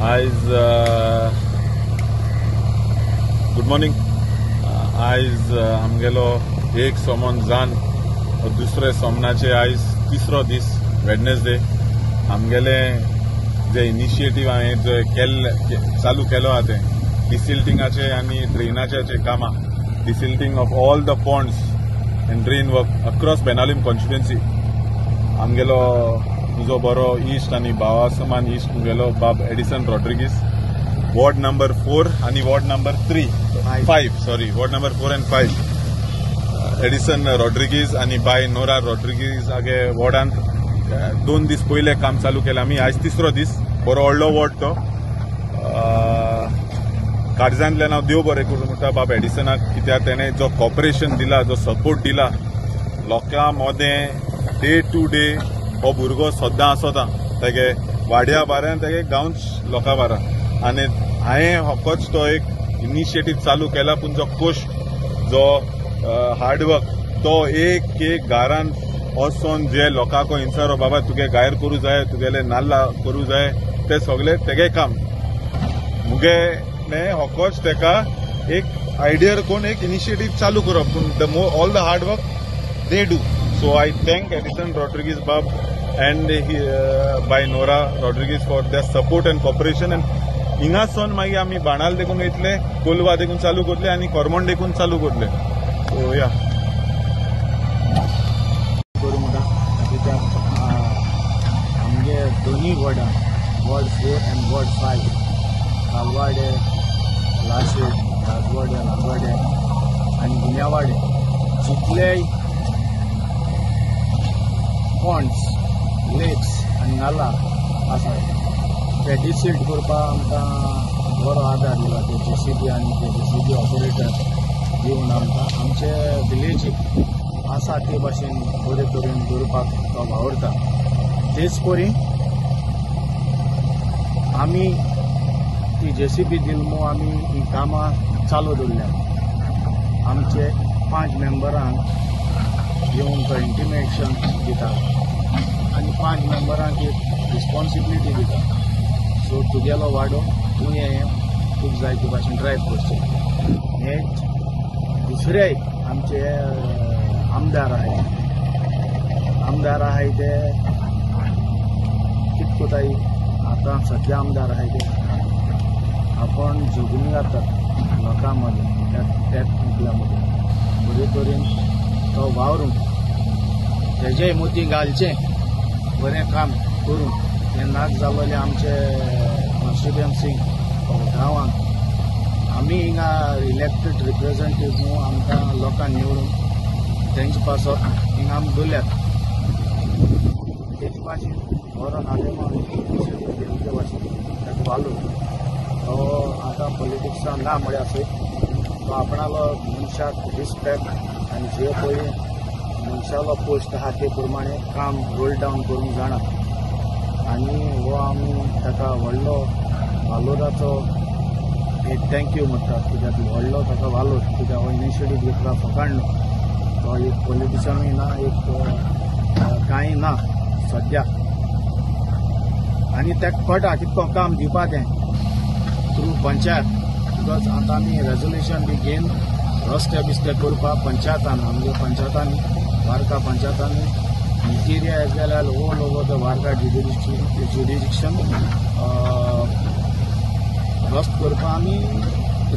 आयज good morning. आयज आमगेलो एक सोमोन जान दुसरे सोमनाचे आयज तिसरो दीस वेडनेसडे. आमगेले जे इनिशिएटीव हांवें जे चालू केलो आहा तें डिसिल्टिंगाचे आनी ड्रेनाचे कामां. Desilting of all the ponds and drain work across Benaulim constituency. आमगेलो तुजो बरो इश्ट आनी भावा समान इश्ट तुगेलो बाब एडिसन रॉड्रिगीस, वॉर्ड नंबर 4 आनी ward number 5 ward number 4 and 5 Edison Rodrigues आनी बाय नोरा रॉड्रिगीस हागे वॉर्डांत 2 दीस पयले काम चालू केलें आमी. आयज तिसरो दीस. बरो व्हडलो वॉर्ड तो. काळजांतल्यान हांव देव बरें करूं म्हणटा बाब एडिसनाक, कित्याक तेणें जो कॉपरेशन दिला, जो सपोर्ट दिला लोकां मोदें डे टू डे. हो भुरगो सद्दां आसोता तेगे वाड्या बाऱ्यान तेगे गांवच लोकां बारा. आनी हांवें होकोच तो एक इनिशिएटीव चालू केला, पूण जो कश्ट, जो हार्डवर्क, तो एक घरान वचोन जे लोकांक इंचारो बाबा तुगे गायर करूं जाय, तुगेले नाल्ला करूं जाय, ते सगळे तेगे काम. मुगे होकोच तेका एक आयडिया कोण एक इनिशिएटीव चालू करप, पूण all the hard work they do. So I thank Edison Rodriguez Bab and by Nora Rodriguez for their support and cooperation. And हिंगासून मागीर आमी बाणाल देखून वयतले, कोलवा देखून चालू करतले आनी कोरमोंड देखून चालू करतले. सो या करूं म्हणटा कित्याक आमगे दोनी वॉर्डां, वॉर्ड 4 and वॉर्ड 5, कालवाडे, लाशे, लागवाडे आनी गुन्यावाडे जितलेय पॉन्ड्स, लेक्स आनी नाला आसा ते डिसिल्ट करपाक आमकां बरो आदार दिला. ते JCB आनी ते JCB ऑपरेटर दिवन आमकां आमचे विलेजीक आसा ते भाशेन बरे तरेन दवरपाक तो वावरता. तेच परी आमी ती JCB दिलमो आमी ही कामां चालू दवरल्या. आमचे 5 मेंबरांक येवन तो इंटिमेशन दिता आनी 5 मेंबरांक एक रिस्पॉन्सिबिलिटी दिता. सो तुगेलो वाडो तूं हें खूब जाय ते भाशेन ड्रायव करचें. हे दुसरे आमचे आमदार आहाय ते कितें कोताय आतां सद्या आमदार आहाय ते आपण झगून घालतात लोकां मदें, त्या मुखल्या मदें बरे तरेन तो वावरून तेजे मोती घालचें, बरें काम करून. हें नाच जालोलें आमचे कॉन्स्टिट्युएन्सी गांवांत आमी हिंगा इलेक्टेड रिप्रेझेंटेटिव्ह न्हू, आमकां लोकांक निवडून तेंचे पासत हिंगा आमी दवरल्यात. तेच भाशेन बरो नादेमा तेंचे भाशेन ताका वालो तो आतां पॉलिटिक्सान ना म्हळ्यार तो आपणालो मनशाक रिस्पेक्ट आनी जे पळय मनशालो पोस्ट आहा ते प्रमाणे काम रोल डावन करूंक जाणा. आनी हो आमी ताका व्हडलो वालोराचो एक थँक्यू म्हणटा, कित्याक व्हडलो ताका वालोर, कित्याक हो इनिशिएटीव घेतला फकाण न्हू. तो एक पॉलिटिशनूय ना, एक कांय ना सद्या. आनी ताका कळटा कितको काम दिवपा तें थ्रू पंचायत. बिकॉज आतां आमी रेजोल्युशन बी घेवन रस्ते बिस्ते करपाक पंचायतान, आमगे पंचायतांनी, वार्का पंचायतांनी interior as well as all over the Varca jurisdiction रस्त करपाक आमी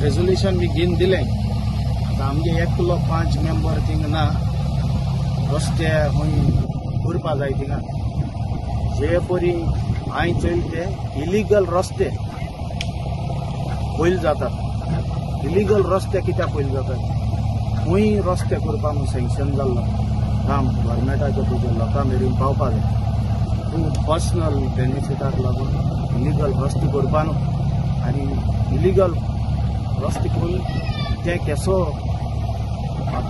रेजोल्युशन बी घेवन दिलें. आतां आमगे एकलो 5 मेंबर थिंग ना, रस्ते खंय करपा जाय थिंगा. जे परी हांवें चोयले ते इलिगल रस्ते पयले जातात. इलिगल रस्ते कित्याक पयले जातात? खंय रस्ते करपाक म्हूण सँक्शन जाल्लो काम गव्हर्मेंटाचें तुजे लोकां मेरेन पावपा जाय. पूण पर्सनल बेनिफिटाक लागून इलिगल रस्ते करपा न्हू. आनी इलिगल रस्ते करून ते केसो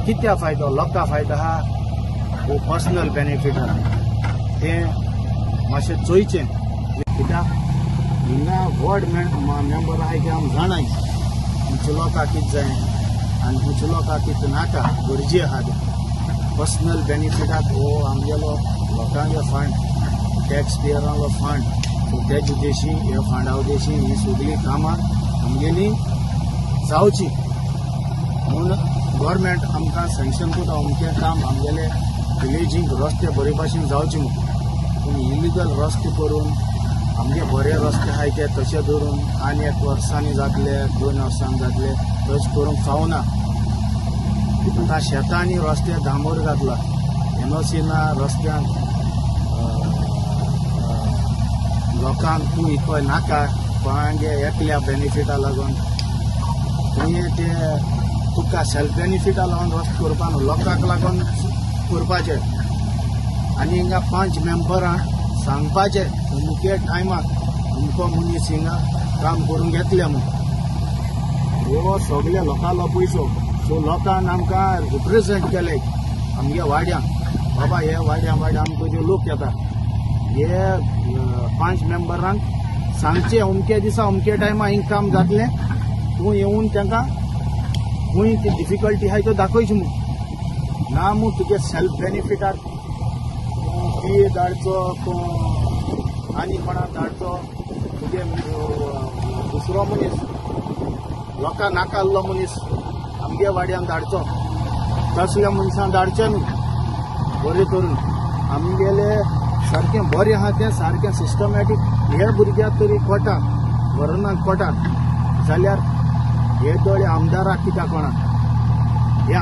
कित्या फायदो, लोकां फायदो आहा वो पर्सनल बेनिफीट आहा, तें मातशें चोयचें. कित्याक हिंगा वॉर्ड मेंबर आहाय ते आमी जाणाय खंयच्या लोकांक कितें जाय आनी खंयच्या लोकांक कितें नाका, गरजे आहा ते पर्सनल बेनिफिटाक. हो आमगेलो लोकांगे फंड, टॅक्स पेयरांलो फंड स्वत्याची देशी ह्या फांडाव देशी ही सगळी कामां आमगेली जावची म्हणून गव्हर्मेंट आमकां सँक्शन करता अमकें काम आमगेले विलेजींक रस्ते बरे भाशेन जावचे म्हणून पूण इलिगल रस्ते करून आमगे बरे रस्ते आहाय ते तशे धरून आनी 1 वर्सांनी जातले 2 वर्सांनी जातले तशें करूंक जावना आतां शेतांनी रस्ते डांबोर घातला एनओसी ना रस्त्यान लोकांक तूं इतको नाका कोणागे एकल्या बेनिफिटा लागून तुवें ते तुका सेल्फ बेनिफिटा लागून रस्तो करपा न्हू लोकांक लागून करपाचें आनी हिंगा 5 मेंबरां सांगपाचें अमुके टायमाक अमको मनीस हिंगा काम करून घेतले म्हणून हो सगळे लोकांलो पयसो सो लोकांन आमकां रिप्रेझेंट केले आमगे वाड्यां बाबा हे वाड्या आमकां जे लोक येता हे 5 मेंबरांक सांगचे अमके दिसा अमके टायमा हिंग काम जातलें तूं येवन तांकां खूंय ती डिफिकल्टी आहाय त्यो दाखोवची म्हूण ना म्हूण तुगे सेल्फ बेनिफिटार फी धाडचो आनी कोणाक धाडचो तुगे दुसरो मनीस लोकां नाकाल्लो मनीस आमगे वाड्यान धाडचो तसल्या मनशां धाडचे न्हू बरें करून आमगेले सारकें बरें आहा तें सारकें सिस्टमॅटीक हे भुरग्याक तरी कोटा गव्हर्नमेंट कोटात जाल्यार हे दोळे आमदाराक कित्याक कोणाक हे